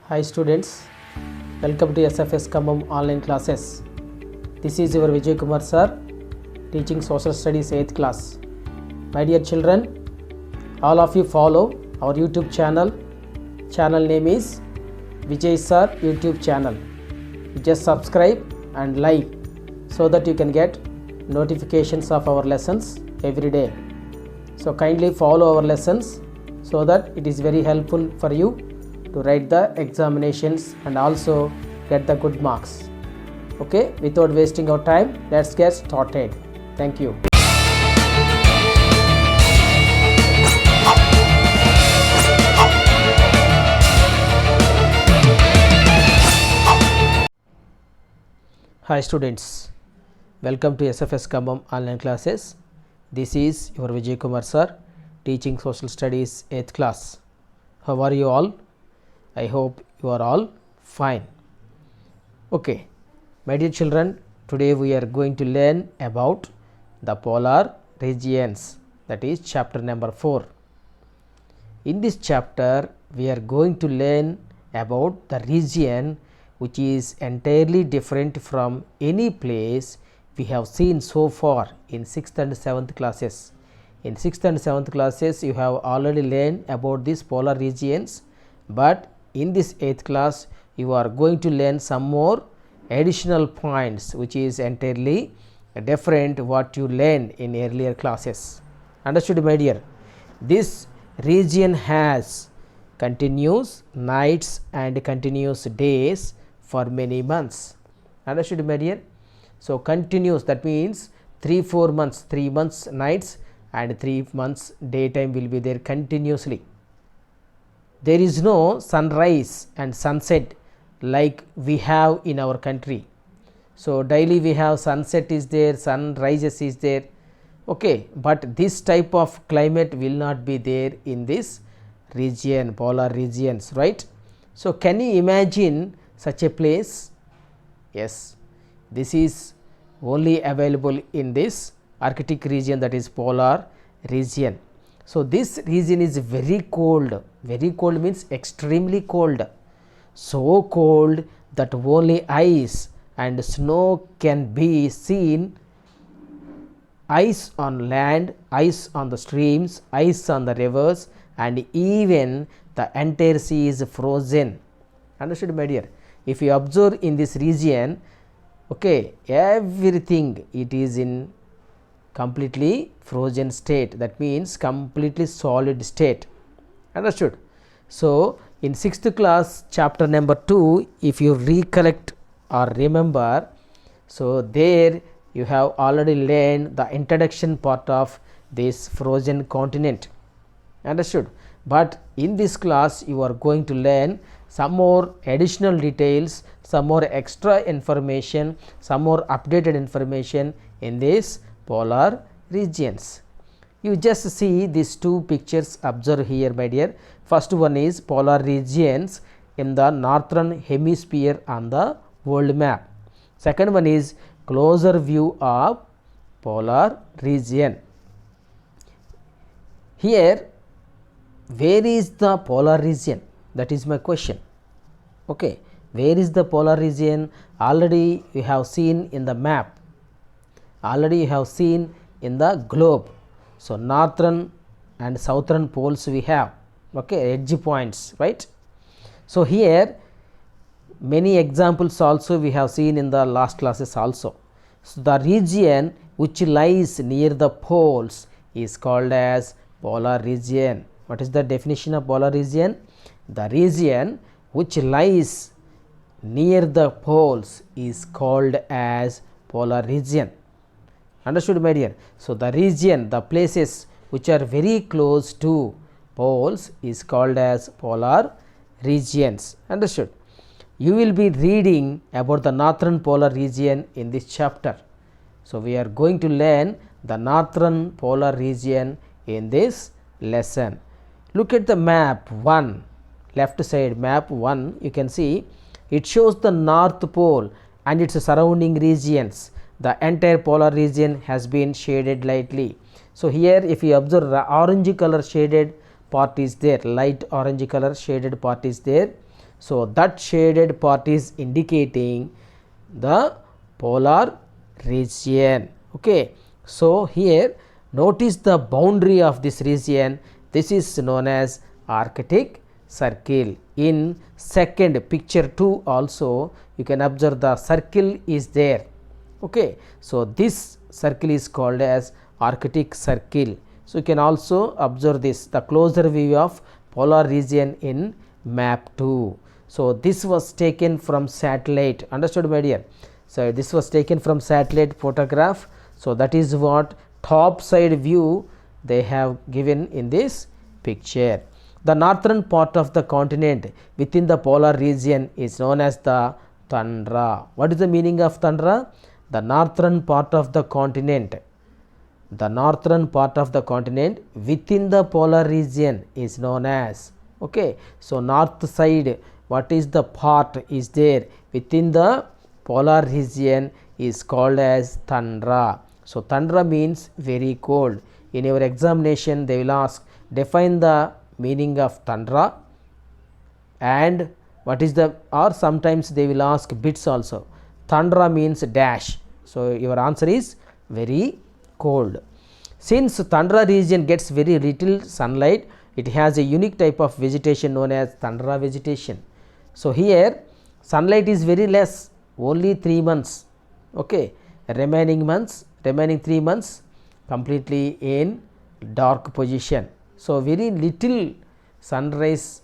Hi students, welcome to SFS Kammam online classes. This is your Vijay Kumar sir, teaching social studies 8th class. My dear children, all of you follow our YouTube channel. Channel name is Vijay sir YouTube channel. You just subscribe and like so that you can get notifications of our lessons every day. So kindly follow our lessons so that it is very helpful for you to write the examinations and also get the good marks. Okay, without wasting our time, let's get started. Thank you. Hi students, welcome to SFS Kammam online classes. This is your Vijay Kumar sir, teaching social studies 8th class. How are you all? I hope you are all fine. Okay, my dear children, today we are going to learn about the polar regions, that is chapter number 4. In this chapter we are going to learn about the region which is entirely different from any place we have seen so far in 6th and 7th classes. In 6th and 7th classes you have already learned about these polar regions, but in this 8th class you are going to learn some more additional points which is entirely different what you learned in earlier classes. Understood, my dear? This region has continuous nights and continuous days for many months. Understood, my dear? So continuous, that means 3-4 months, 3 months nights and 3 months daytime will be there continuously. There is no sunrise and sunset like we have in our country. So daily we have sunset is there, sunrises is there, okay, but this type of climate will not be there in this region, polar regions, right? So can you imagine such a place? Yes, this is only available in this Arctic region, that is polar region. So this region is very cold means extremely cold, so cold that only ice and snow can be seen, ice on land, ice on the streams, ice on the rivers, and even the entire sea is frozen. Understood, my dear? If you observe in this region, okay, everything it is in completely frozen state, that means completely solid state. Understood? So in 6th class chapter number 2, if you recollect or remember, so there you have already learned the introduction part of this frozen continent. Understood? But in this class you are going to learn some more additional details, some more extra information, some more updated information in this polar regions. You just see these two pictures, observe here, my dear. First one is polar regions in the northern hemisphere on the world map. Second one is closer view of polar region. Here, where is the polar region? That is my question. Okay, where is the polar region? Already you have seen in the map, already you have seen in the globe. So northern and southern poles we have, okay, edge points, right? So here many examples also we have seen in the last classes also. So the region which lies near the poles is called as polar region. What is the definition of polar region? The region which lies near the poles is called as polar region. Understood, my dear? So the region, the places which are very close to poles is called as polar regions. Understood? You will be reading about the northern polar region in this chapter. So we are going to learn the northern polar region in this lesson. Look at the map 1, left side map 1, you can see it shows the north pole and its surrounding regions. The entire polar region has been shaded lightly. So here if you observe, the orange color shaded part is there, light orange color shaded part is there. So that shaded part is indicating the polar region. Okay, so here notice the boundary of this region. This is known as Arctic Circle. In second picture 2 also you can observe the circle is there. Okay, so this circle is called as Arctic Circle. So you can also observe this, the closer view of polar region in map 2. So this was taken from satellite, understood my dear? So this was taken from satellite photograph. So that is what top side view they have given in this picture. The northern part of the continent within the polar region is known as the tundra. What is the meaning of tundra? The northern part of the continent. The northern part of the continent within the polar region is known as, okay, so north side, what is the part is there within the polar region is called as tundra. So tundra means very cold. In your examination they will ask, define the meaning of tundra and what is the, or sometimes they will ask bits also. Tundra means dash. So your answer is very cold. Since tundra region gets very little sunlight, it has a unique type of vegetation known as tundra vegetation. So here sunlight is very less, only 3 months. Okay, remaining 3 months completely in dark position. So very little sunrise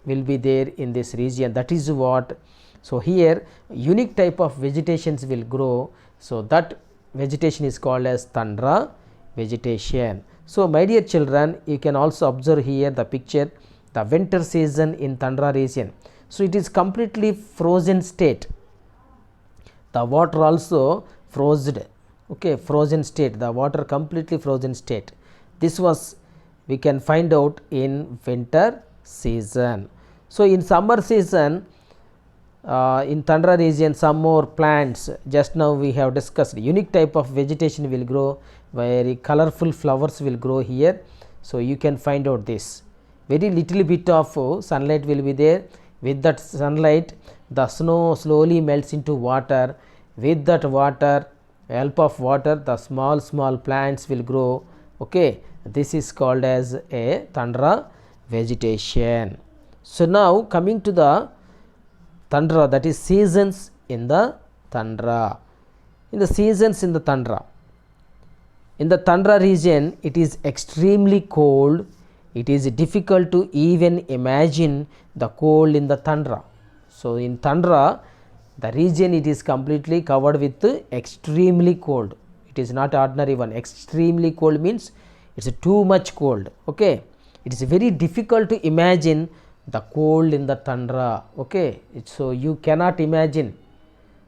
will be there in this region. That is what, so here unique type of vegetations will grow. So that vegetation is called as tundra vegetation. So my dear children, you can also observe here the picture, the winter season in tundra region. So it is completely frozen state. The water also frozen. Okay, frozen state, the water completely frozen state. This was we can find out in winter season. So in summer season, in tundra region some more plants, just now we have discussed, unique type of vegetation will grow, very colorful flowers will grow here. So you can find out this, very little bit of sunlight will be there. With that sunlight the snow slowly melts into water. With that water, help of water, the small plants will grow. Okay, this is called as a tundra vegetation. So now coming to the tundra, that is seasons in the tundra. In the seasons in the tundra, in the tundra region it is extremely cold. It is difficult to even imagine the cold in the tundra. So in tundra, the region it is completely covered with extremely cold. It is not ordinary one. Extremely cold means it's too much cold. Okay, it is very difficult to imagine the cold in the tundra. Okay, so you cannot imagine.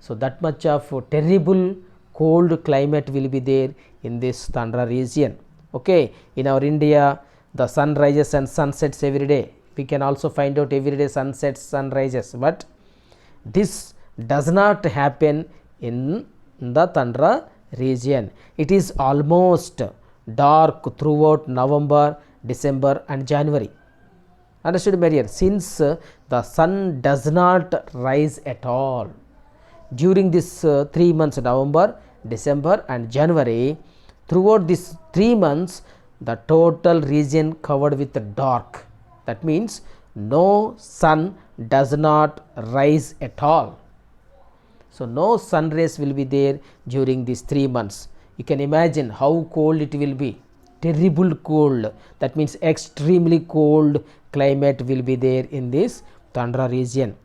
So that much of terrible cold climate will be there in this tundra region. Okay, in our India the sun rises and sunsets every day. We can also find out every day sunsets, sunrises, but this does not happen in the tundra region. It is almost dark throughout November, December and January. Understood my dear? Since the sun does not rise at all during this 3 months, November, December and January, throughout these 3 months the total region covered with dark. That means no sun does not rise at all. So no sun rays will be there during these 3 months. You can imagine how cold it will be. Terrible cold. That means extremely cold climate will be there in this tundra region.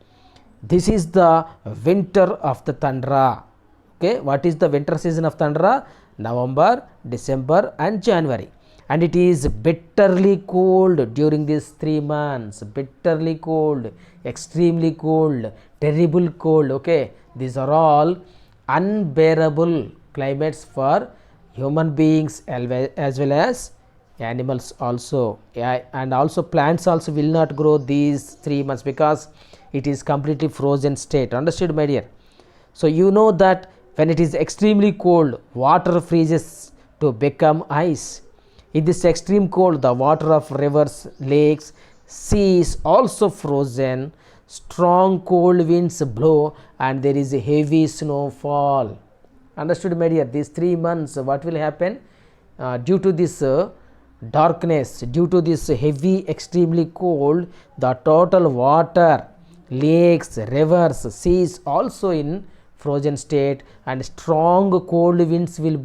This is the winter of the tundra. Okay, what is the winter season of tundra? November, December and January. And it is bitterly cold during these 3 months. Bitterly cold, extremely cold, terrible cold. Okay, these are all unbearable climates for human beings as well as animals also. And also plants also will not grow these 3 months because it is completely frozen state. Understood my dear? So you know that when it is extremely cold, water freezes to become ice. In this extreme cold, the water of rivers, lakes, seas also frozen. strong cold winds blow and there is a heavy snowfall. Understood, my dear? These 3 months, what will happen? Due to this darkness, due to this heavy, extremely cold, the total water, lakes, rivers, seas also in frozen state, and strong cold winds will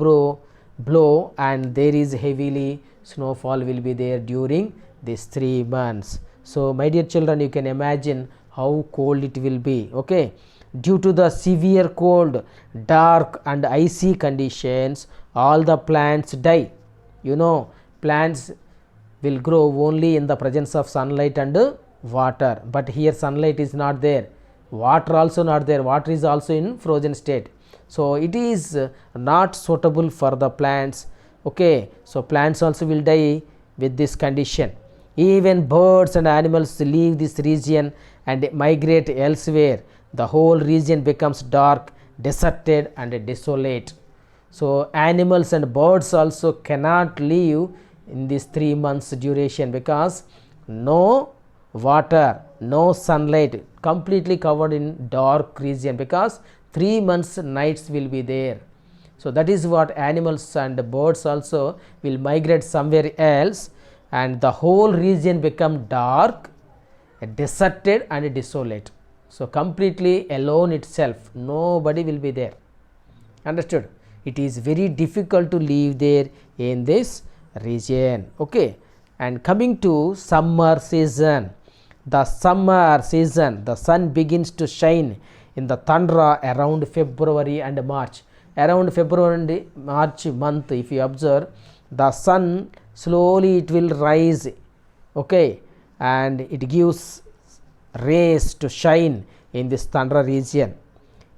blow and there is heavily snowfall will be there during these 3 months. So my dear children, you can imagine how cold it will be. Okay, due to the severe cold, dark and icy conditions, all the plants die. You know, plants will grow only in the presence of sunlight and water, but here sunlight is not there, water also not there, water is also in frozen state, so it is not suitable for the plants. Okay, so plants also will die with this condition. Even birds and animals leave this region and migrate elsewhere. The whole region becomes dark, deserted and desolate. So animals and birds also cannot live in this 3 months duration because no water, no sunlight, completely covered in dark region because 3 months nights will be there. So that is what animals and birds also will migrate somewhere else and the whole region become dark, deserted and desolate. So completely alone itself, nobody will be there. Understood? It is very difficult to live there in this region. Okay, and coming to summer season, the summer season, the sun begins to shine in the tundra around February and March. Around February and March month, if you observe, the sun slowly it will rise. Okay, and it gives rays to shine in this tundra region.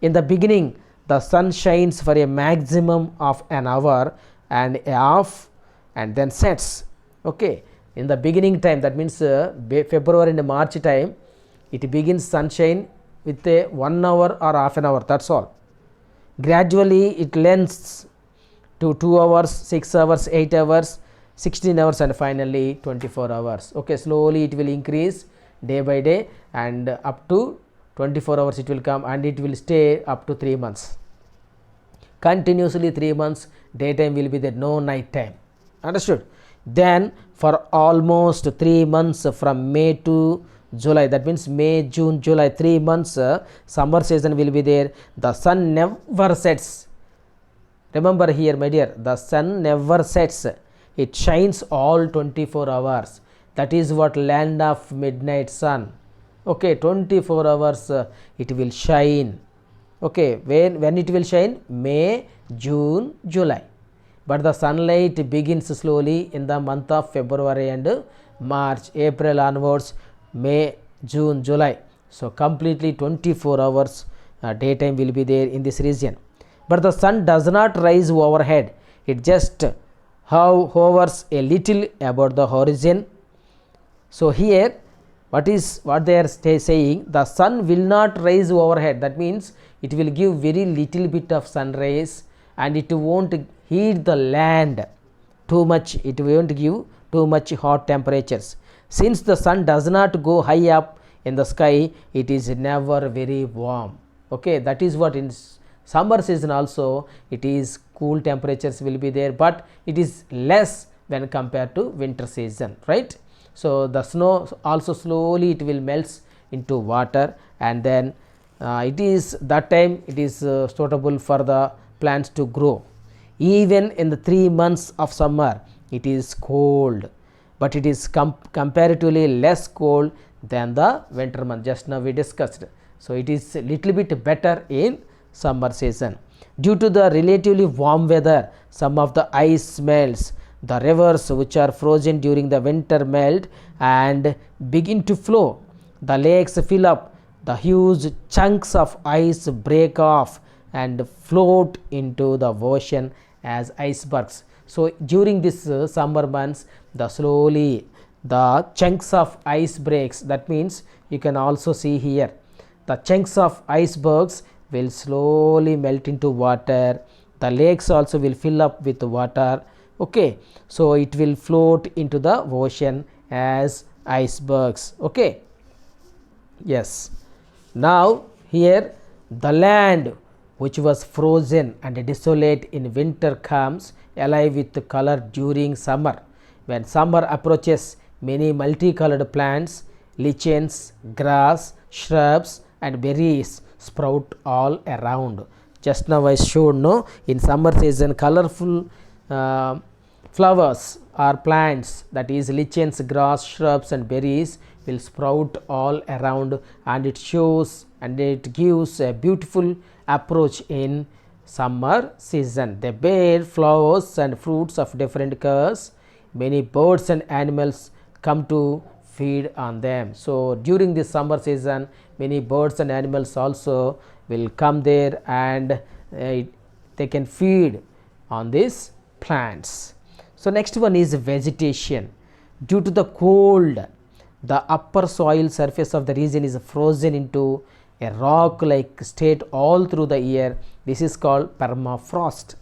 In the beginning, the sun shines for a maximum of an hour and a half and then sets. Okay, in the beginning time, that means February and March time, it begins sunshine with a 1 hour or half an hour, that's all. Gradually it lengthens to 2 hours, 6 hours, 8 hours, 16 hours and finally 24 hours. Okay, slowly it will increase day by day and up to 24 hours it will come and it will stay up to 3 months. Continuously 3 months daytime will be there, no night time. Understood? Then for almost 3 months from May to July, that means May, June, July, 3 months summer season will be there. The sun never sets. Remember here, my dear, the sun never sets. It shines all 24 hours. That is what land of midnight sun. Okay, 24 hours it will shine. Okay, when it will shine? May, June, July. But the sunlight begins slowly in the month of February and March, April onwards, May, June, July. So completely 24 hours daytime will be there in this region. But the sun does not rise overhead. It just hovers a little above the horizon. So here what they are saying, the sun will not rise overhead. That means it will give very little bit of sun rays and it won't heat the land too much. It won't give too much hot temperatures. Since the sun does not go high up in the sky, it is never very warm. Okay, that is what in summer season also it is cool temperatures will be there, but it is less when compared to winter season, right? So the snow also slowly it will melts into water and then it is that time it is suitable for the plants to grow. Even in the 3 months of summer it is cold, but it is comparatively less cold than the winter month, just now we discussed. So it is a little bit better in summer season. Due to the relatively warm weather, some of the ice melts. The rivers which are frozen during the winter melt and begin to flow. The lakes fill up. The huge chunks of ice break off and float into the ocean as icebergs. So during this summer months, slowly the chunks of ice breaks. That means you can also see here the chunks of icebergs will slowly melt into water. The lakes also will fill up with water. Okay, so it will float into the ocean as icebergs. Okay, Yes. Now here the land which was frozen and desolate in winter comes alive with color during summer. When summer approaches, many multicolored plants, lichens, grass, shrubs and berries sprout all around. Just now I showed, no, in summer season colorful uh, flowers or plants, that is lichens, grass, shrubs and berries will sprout all around, and it shows and it gives a beautiful approach in summer season. They bear flowers and fruits of different colors. Many birds and animals come to feed on them. So during this summer season, many birds and animals also will come there, and they can feed on these plants. So next one is vegetation. Due to the cold, the upper soil surface of the region is frozen into a rock like state all through the year. This is called permafrost.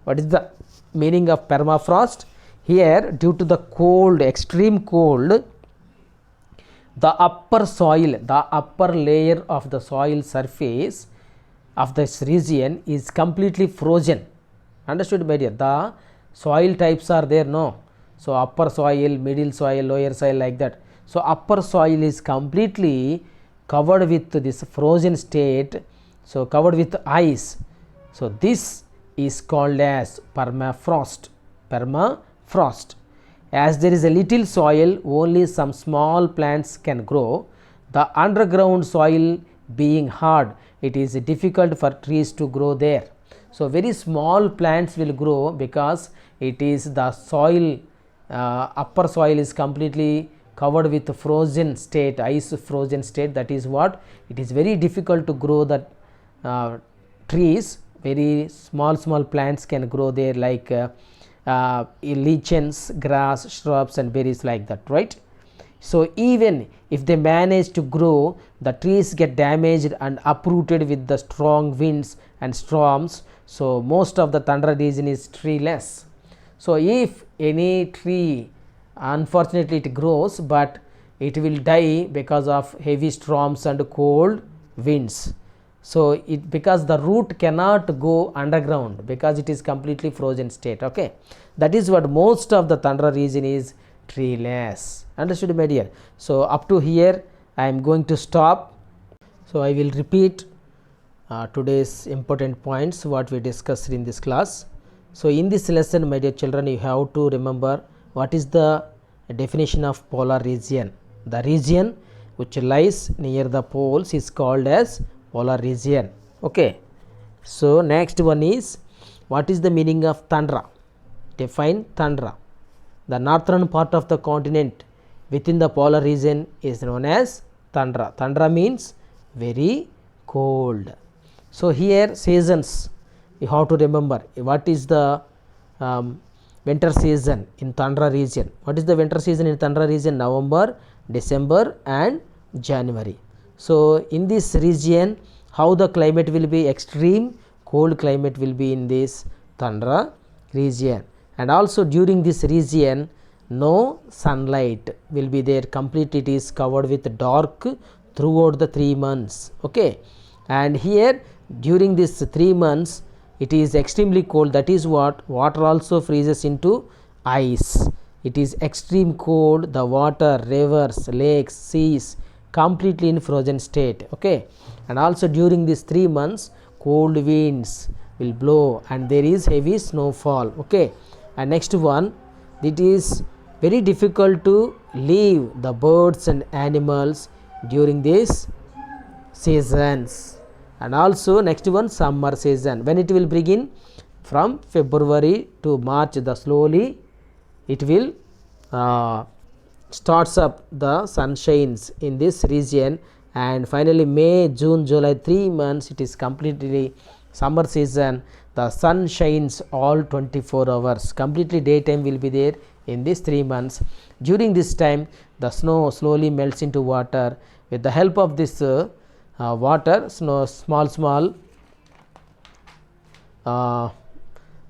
What is the meaning of permafrost? Here, due to the cold, extreme cold, the upper soil, the upper layer of the soil surface of this region is completely frozen. Understood, my dear? The soil types are there, no? So upper soil, middle soil, lower soil, like that. So upper soil is completely covered with this frozen state, so covered with ice. So this is called as permafrost. Permafrost. As there is a little soil, only some small plants can grow. The underground soil being hard, it is difficult for trees to grow there. So very small plants will grow because it is the soil, upper soil is completely covered with frozen state, ice frozen state. That is what it is very difficult to grow the trees. Very small plants can grow there, like lichens, grass, shrubs and berries, like that, right? So even if they manage to grow, the trees get damaged and uprooted with the strong winds and storms. So most of the tundra region is treeless. So if any tree, unfortunately it grows, but it will die because of heavy storms and cold winds. So it, because the root cannot go underground because it is completely frozen state. Okay, that is what most of the tundra region is treeless. Understood, my dear? So up to here I am going to stop. So I will repeat today's important points what we discussed in this class. So in this lesson, my dear children, you have to remember what is the definition of polar region. The region which lies near the poles is called as polar region. Okay. So next one is, what is the meaning of tundra? Define tundra. The northern part of the continent within the polar region is known as tundra. Tundra means very cold. So here seasons, you have to remember what is the winter season in tundra region. What is the winter season in tundra region? November, December and January. So in this region, how the climate will be? Extreme cold climate will be in this tundra region. And also during this region, no sunlight will be there. Completely it is covered with dark throughout the 3 months. Okay, and here during this 3 months it is extremely cold. That is what water also freezes into ice. It is extreme cold. The water, rivers, lakes, seas completely in frozen state. Okay, and also during these 3 months cold winds will blow and there is heavy snowfall. Okay, and next one, it is very difficult to leave the birds and animals during these seasons. And also next one, summer season. When it will begin? From February to March, the slowly it will starts up the sunshines in this region, and finally May, June, July, 3 months it is completely summer season. The sun shines all 24 hours. Completely daytime will be there in these 3 months. During this time the snow slowly melts into water. With the help of this water, snow, small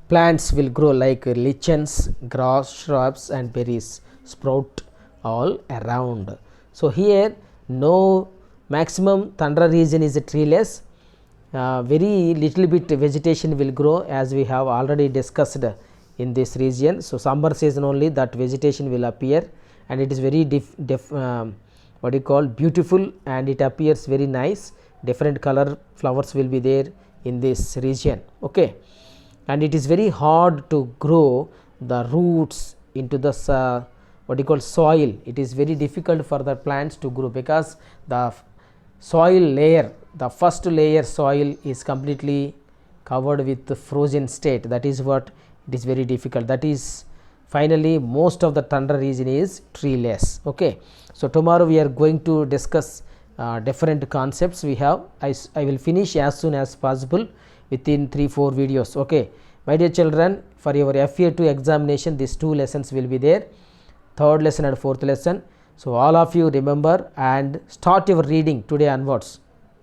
plants will grow, like lichens, grass, shrubs and berries sprout all around. So here no maximum tundra region is treeless. Very little bit vegetation will grow, as we have already discussed in this region. So summer season only that vegetation will appear, and it is very what you call beautiful, and it appears very nice. Different color flowers will be there in this region. Okay, and it is very hard to grow the roots into the what you call soil. It is very difficult for the plants to grow, because the soil layer, the first layer soil is completely covered with the frozen state. That is what it is very difficult. That is finally most of the tundra region is treeless. Okay, so tomorrow we are going to discuss different concepts we have. I will finish as soon as possible within 3-4 videos. Okay, my dear children, for your FA2 examination these 2 lessons will be there, 3rd lesson and 4th lesson. So all of you remember and start your reading today onwards.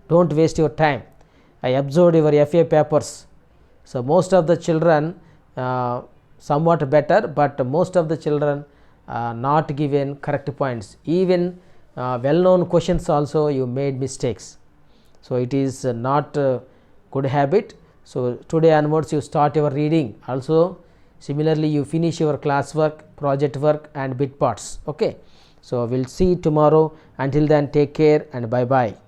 Don't waste your time. I observed your FA papers. So most of the children somewhat better, but most of the children not given correct points. Even well known questions also you made mistakes. So it is not good habit. So today onwards you start your reading. Also similarly you finish your classwork, project work and bit parts. Okay, so we'll see tomorrow. Until then, take care and bye bye.